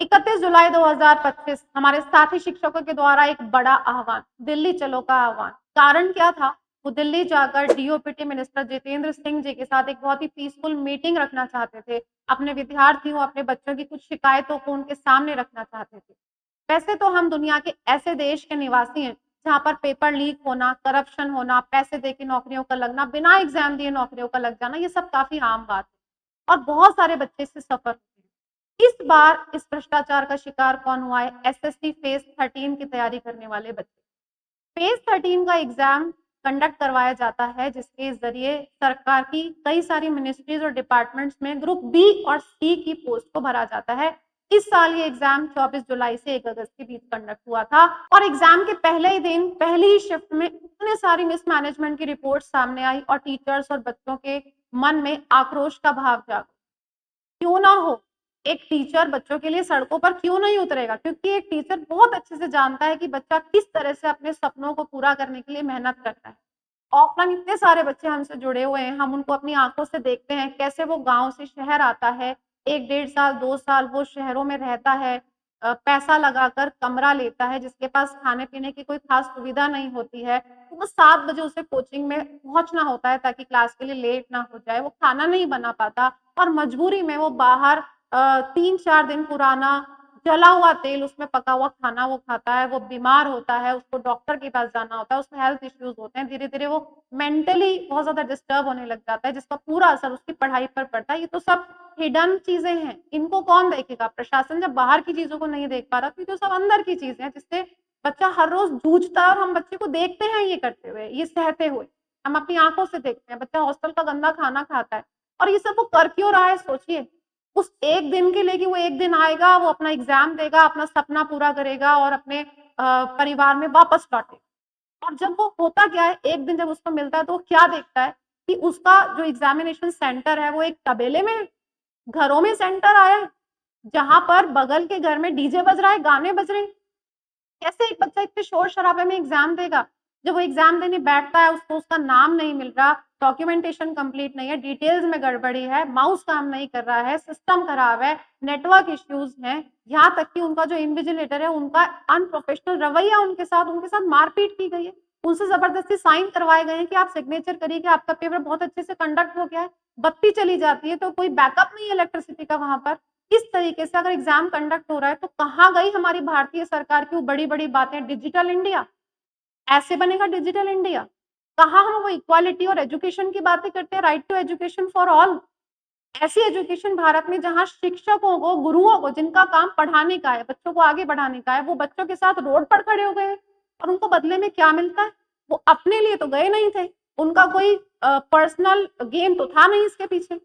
31 जुलाई 2025 हमारे साथी शिक्षकों के द्वारा एक बड़ा आह्वान, दिल्ली चलो का आह्वान। कारण क्या था? वो दिल्ली जाकर डीओपीटी मिनिस्टर जितेंद्र सिंह जी के साथ एक बहुत ही पीसफुल मीटिंग रखना चाहते थे। अपने विद्यार्थियों, अपने बच्चों की कुछ शिकायतों को उनके सामने रखना चाहते थे। वैसे तो हम दुनिया के ऐसे देश के निवासी हैं, जहाँ पर पेपर लीक होना, करप्शन होना, पैसे दे के नौकरियों का लगना, बिना एग्ज़ाम दिए नौकरियों का लग जाना, ये सब काफ़ी आम बात है और बहुत सारे बच्चे इससे सफ़र होते हैं। इस बार इस भ्रष्टाचार का शिकार कौन हुआ है? एसएससी फेज़ 13 की तैयारी करने वाले बच्चे। फेज़ 13 का एग्ज़ाम कंडक्ट करवाया जाता है, जिसके ज़रिए सरकार की कई सारी मिनिस्ट्रीज़ और डिपार्टमेंट्स में ग्रुप बी और सी की पोस्ट को भरा जाता है। इस साल ये एग्ज़ाम 24 जुलाई से 1 अगस्त के बीच कंडक्ट हुआ था और एग्ज़ाम के पहले ही दिन, पहली ही शिफ्ट में इतने सारी मिसमैनेजमेंट की रिपोर्ट सामने आई और टीचर्स और बच्चों के मन में आक्रोश का भाव जागा। क्यों ना हो, एक टीचर बच्चों के लिए सड़कों पर क्यों नहीं उतरेगा? क्योंकि एक टीचर बहुत अच्छे से जानता है कि बच्चा किस तरह से अपने सपनों को पूरा करने के लिए मेहनत करता है। ऑफ़लाइन इतने सारे बच्चे हमसे जुड़े हुए हैं, हम उनको अपनी आँखों से देखते हैं, कैसे वो गाँव से शहर आता है, 1 डेढ़ साल, 2 साल वो शहरों में रहता है, पैसा लगाकर कमरा लेता है, जिसके पास खाने-पीने की कोई ख़ास सुविधा नहीं होती है। तो वो 7 बजे उसे कोचिंग में पहुँचना होता है ताकि क्लास के लिए लेट ना हो जाए, वो खाना नहीं बना पाता और मजबूरी में वो बाहर 3-4 दिन पुराना जला हुआ तेल उसमें पका हुआ खाना वो खाता है, वो बीमार होता है, उसको डॉक्टर के पास जाना होता है, उसमें हेल्थ इश्यूज़ होते हैं, धीरे-धीरे वो मेंटली बहुत ज़्यादा डिस्टर्ब होने लग जाता है, जिसका पूरा असर उसकी पढ़ाई पर पड़ता है। ये तो सब हिडन चीज़ें हैं, इनको कौन देखेगा? प्रशासन जब बाहर की चीज़ों को नहीं देख पा रहा, तो ये तो सब अंदर की चीज़ें हैं, जिससे बच्चा हर रोज़ जूझता है और हम बच्चे को देखते हैं ये करते हुए, ये सहते हुए। हम अपनी आँखों से देखते हैं, बच्चा हॉस्टल का गंदा खाना खाता है और ये सब वो कर क्यों रहा है सोचिए। उस एक दिन के लिए कि वो एक दिन आएगा, वो अपना एग्ज़ाम देगा, अपना सपना पूरा करेगा और अपने परिवार में वापस लौटेगा। और जब वो होता क्या है, एक दिन जब उसको मिलता है तो वो क्या देखता है कि उसका जो एग्ज़ामिनेशन सेंटर है, वो एक तबेले में, घरों में सेंटर आया है, जहाँ पर बगल के घर में डीजे बज रहा है, गाने बज रहे हैं। कैसे एक बच्चा इतने शोर-शराबे में एग्ज़ाम देगा? जब वो एग्ज़ाम देने बैठता है, उसको उसका नाम नहीं मिल रहा, डॉक्यूमेंटेशन कंप्लीट नहीं है, डिटेल्स में गड़बड़ी है, माउस काम नहीं कर रहा है, सिस्टम खराब है, नेटवर्क इश्यूज़ हैं, यहाँ तक कि उनका जो इन्विजिलेटर है, उनका अनप्रोफेशनल रवैया उनके साथ मारपीट की गई है। उनसे ज़बरदस्ती साइन करवाए गए हैं कि आप सिग्नेचर करिए कि आपका पेपर बहुत अच्छे से कंडक्ट हो गया है। बत्ती चली जाती है, तो कोई बैकअप नहीं है इलेक्ट्रिसिटी का वहाँ पर। इस तरीके से अगर एग्ज़ाम कंडक्ट हो रहा है, तो कहाँ गई हमारी भारतीय सरकार की वो बड़ी-बड़ी बातें, डिजिटल इंडिया? ऐसे बनेगा डिजिटल इंडिया? कहाँ हम वो इक्वालिटी और एजुकेशन की बातें करते हैं, right to education for all? ऐसी एजुकेशन भारत में जहाँ शिक्षकों को, गुरुओं को, जिनका काम पढ़ाने का है, बच्चों को आगे बढ़ाने का है, वो बच्चों के साथ रोड पर खड़े हो गए हैं और उनको बदले में क्या मिलता है? वो अपने लिए तो गए नहीं थे, उनका कोई पर्सनल गेन तो था नहीं इसके पीछे।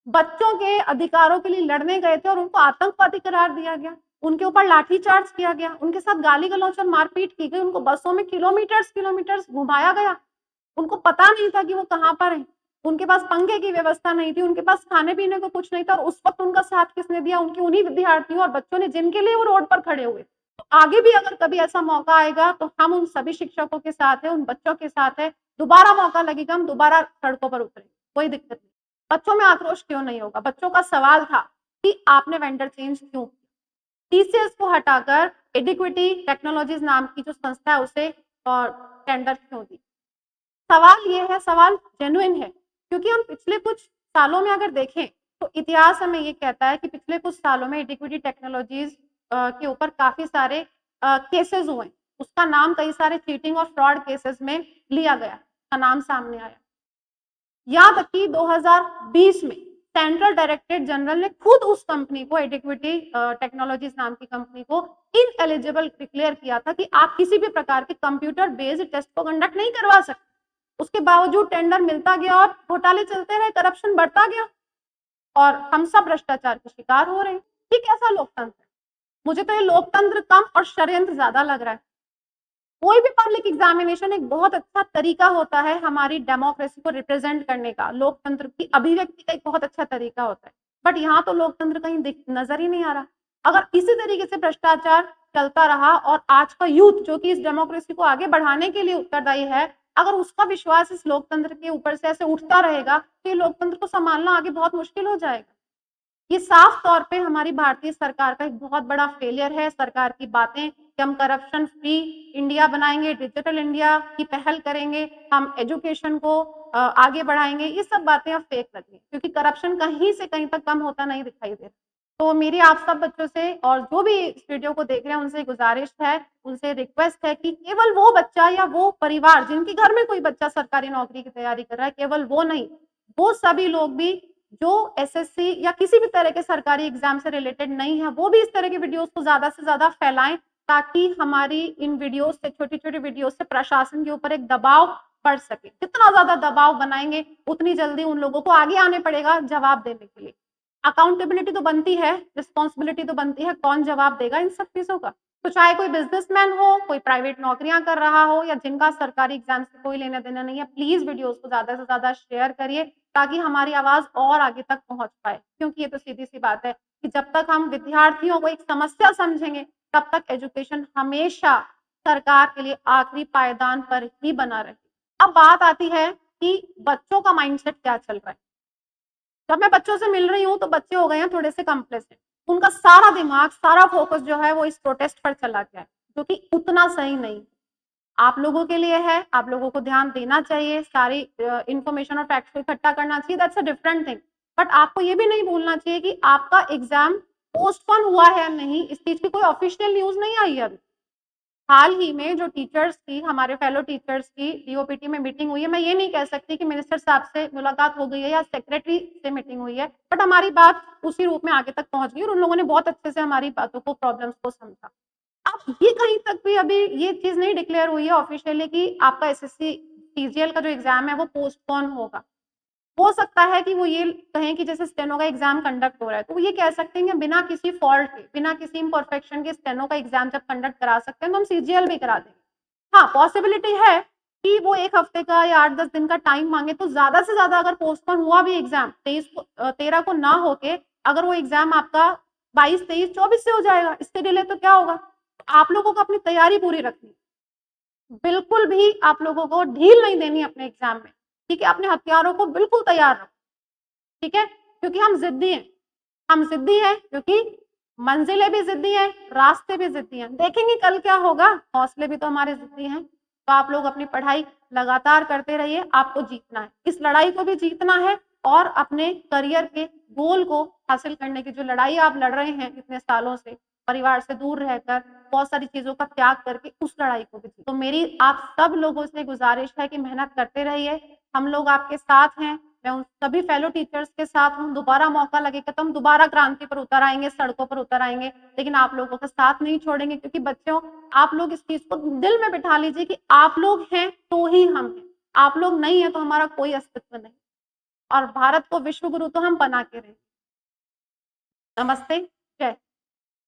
बच्चों के अधिकारों के लिए लड़ने गए थे और उनको आतंकवादी करार दिया गया। उनके ऊपर लाठीचार्ज किया गया, उनके साथ गाली-गलौच और मारपीट की गई, उनको बसों में किलोमीटर्स घुमाया गया। उनको पता नहीं था कि वो कहाँ पर हैं। उनके पास पंखे की व्यवस्था नहीं थी, उनके पास खाने-पीने को कुछ नहीं था और उस वक़्त उनका साथ किसने दिया? उनके उन्हीं विद्यार्थियों और बच्चों ने जिनके लिए वो रोड पर खड़े हुए। तो आगे भी अगर कभी ऐसा मौका आएगा तो हम उन सभी शिक्षकों के साथ हैं, उन बच्चों के साथ हैं। दोबारा मौका लगेगा, हम दोबारा सड़कों पर उतरेंगे, कोई दिक्कत नहीं। बच्चों में आक्रोश क्यों नहीं होगा? बच्चों का सवाल था कि आपने वेंडर चेंज क्यों? टीसीएस को हटाकर एडिक्विटी टेक्नोलॉजीज़ नाम की जो संस्था है उसे टेंडर क्यों दी? सवाल ये है, सवाल जेन्युइन है, क्योंकि हम पिछले कुछ सालों में अगर देखें, तो इतिहास हमें ये कहता है कि पिछले कुछ सालों में एडिक्विटी टेक्नोलॉजीज़ के ऊपर काफ़ी सारे केसेज़ हुए। उसका नाम कई सारे चीटिंग और फ्रॉड केसेज़ में लिया गया, उसका नाम सामने आया। यहाँ तक कि 2020 में सेंट्रल डायरेक्टरेट जनरल ने खुद उस कंपनी को एडिक्विटी टेक्नोलॉजीज़ नाम की कंपनी को इनएलिजिबल डिक्लेयर किया था कि आप किसी भी प्रकार के कंप्यूटर बेस्ड टेस्ट को कंडक्ट नहीं करवा सकते। उसके बावजूद टेंडर मिलता गया और घोटाले चलते रहे, करप्शन बढ़ता गया और हम सब भ्रष्टाचार के शिकार हो रहे हैं। ये कैसा लोकतंत्र है? मुझे तो ये लोकतंत्र कम और षड्यंत्र ज़्यादा लग रहा है। कोई भी पब्लिक एग्जामिनेशन एक बहुत अच्छा तरीका होता है हमारी डेमोक्रेसी को रिप्रेजेंट करने का, लोकतंत्र की अभिव्यक्ति का एक बहुत अच्छा तरीका होता है। बट यहाँ तो लोकतंत्र कहीं नजर ही नहीं आ रहा। अगर इसी तरीके से भ्रष्टाचार चलता रहा और आज का यूथ जो कि इस डेमोक्रेसी को आगे बढ़ाने के लिए उत्तरदायी है, अगर उसका विश्वास इस लोकतंत्र के ऊपर से ऐसे उठता रहेगा, तो ये लोकतंत्र को संभालना आगे बहुत मुश्किल हो जाएगा। ये साफ तौर पे हमारी भारतीय सरकार का एक बहुत बड़ा फेलियर है। सरकार की बातें कि हम करप्शन फ्री इंडिया बनाएंगे, डिजिटल इंडिया की पहल करेंगे, हम एजुकेशन को आगे बढ़ाएंगे, ये सब बातें अब फेक लगी क्योंकि करप्शन कहीं से कहीं तक कम होता नहीं दिखाई दे रहा। तो मेरी आप सब बच्चों से और जो भी इस वीडियो को देख रहे हैं उनसे गुजारिश है, उनसे रिक्वेस्ट है कि केवल वो बच्चा या वो परिवार जिनके घर में कोई बच्चा सरकारी नौकरी की तैयारी कर रहा है, केवल वो नहीं, वो सभी लोग भी जो एसएससी या किसी भी तरह के सरकारी एग्जाम से रिलेटेड नहीं है, वो भी इस तरह के वीडियोस को ज़्यादा से ज़्यादा फैलाएं ताकि हमारी इन वीडियोस से, छोटी-छोटी वीडियोस से प्रशासन के ऊपर एक दबाव पड़ सके। जितना ज़्यादा दबाव बनाएंगे, उतनी जल्दी उन लोगों को आगे आने पड़ेगा जवाब देने के लिए। अकाउंटेबिलिटी तो बनती है, रिस्पॉन्सिबिलिटी तो बनती है, कौन जवाब देगा इन सब चीज़ों का? तो चाहे कोई बिज़नेसमैन हो, कोई प्राइवेट नौकरियाँ कर रहा हो या जिनका सरकारी एग्ज़ाम से कोई लेना-देना नहीं है, प्लीज़ वीडियोज़ को ज़्यादा से ज़्यादा शेयर करिए ताकि हमारी आवाज़ और आगे तक पहुँच पाए। क्योंकि ये तो सीधी-सी बात है कि जब तक हम विद्यार्थियों को एक समस्या समझेंगे, तब तक एजुकेशन हमेशा सरकार के लिए आखिरी पायदान पर ही बना रहे। अब बात आती है कि बच्चों का माइंडसेट क्या चल रहा है। जब मैं बच्चों से मिल रही हूँ तो बच्चे हो गए हैं थोड़े से कम्प्लेसेंट। उनका सारा दिमाग, सारा फ़ोकस जो है वो इस प्रोटेस्ट पर चला गया है, जो कि उतना सही नहीं। आप लोगों के लिए है, आप लोगों को ध्यान देना चाहिए, सारी इन्फॉर्मेशन और फैक्ट्स को इकट्ठा करना चाहिए, that's a different thing. But आपको ये भी नहीं भूलना चाहिए कि आपका एग्ज़ाम पोस्टपोन हुआ है या नहीं, इस चीज़ की कोई ऑफिशियल न्यूज़ नहीं आई है अभी। हाल ही में जो टीचर्स की, हमारे फेलो टीचर्स की डीओपीटी में मीटिंग हुई है, मैं ये नहीं कह सकती कि मिनिस्टर साहब से मुलाकात हो गई है या सेक्रेटरी से मीटिंग हुई है, बट हमारी बात उसी रूप में आगे तक पहुँच गई और उन लोगों ने बहुत अच्छे से हमारी बातों को, प्रॉब्लम्स को समझा। अब ये कहीं तक भी अभी ये चीज़ नहीं डिक्लेयर हुई है ऑफिशियली कि आपका एसएससी सीजीएल का जो एग्ज़ाम है वो पोस्टपोन होगा। हो सकता है कि वो ये कहें कि जैसे स्टेनो का एग्ज़ाम कंडक्ट हो रहा है, तो वो ये कह सकते हैं कि बिना किसी फ़ॉल्ट के, बिना किसी इम्परफेक्शन के स्टेनो का एग्ज़ाम जब कंडक्ट करा सकते हैं, तो हम सीजीएल भी करा देंगे। हाँ, पॉसिबिलिटी है कि वो 1 हफ्ते का या 8-10 दिन का टाइम माँगे, तो ज़्यादा से ज़्यादा अगर पोस्टपोन हुआ भी एग्ज़ाम 13 को ना होके अगर वो एग्ज़ाम आपका 22, 23, 24 से हो जाएगा, इससे डिले तो क्या होगा? आप लोगों को अपनी तैयारी पूरी रखनी है। बिल्कुल भी आप लोगों को ढील नहीं देनी अपने एग्ज़ाम में, ठीक है? अपने हथियारों को बिल्कुल तैयार रखो, ठीक है? क्योंकि हम ज़िद्दी हैं। हम ज़िद्दी हैं क्योंकि मंज़िलें भी ज़िद्दी हैं, रास्ते भी ज़िद्दी हैं। देखेंगे कल क्या होगा, हौसले भी तो हमारे ज़िद्दी हैं। तो आप लोग अपनी पढ़ाई लगातार करते रहिए, आपको जीतना है। इस लड़ाई को भी जीतना है और अपने करियर के गोल को हासिल करने की जो लड़ाई आप लड़ रहे हैं इतने सालों से, परिवार से दूर रहकर, बहुत सारी चीज़ों का त्याग करके उस लड़ाई को भी जी तो मेरी आप सब लोगों से गुज़ारिश है कि मेहनत करते रहिए, हम लोग आपके साथ हैं। मैं उन सभी फेलो टीचर्स के साथ हूँ, दोबारा मौका लगेगा तो हम दोबारा क्रांति पर उतर आएँगे, सड़कों पर उतर आएँगे, लेकिन आप लोगों का साथ नहीं छोड़ेंगे क्योंकि बच्चों, आप लोग इस चीज़ को दिल में बिठा लीजिए कि आप लोग हैं, तो ही हम हैं। आप लोग नहीं हैं, तो हमारा कोई अस्तित्व नहीं और भारत को विश्व गुरु तो हम बना के रहेंगे। नमस्ते।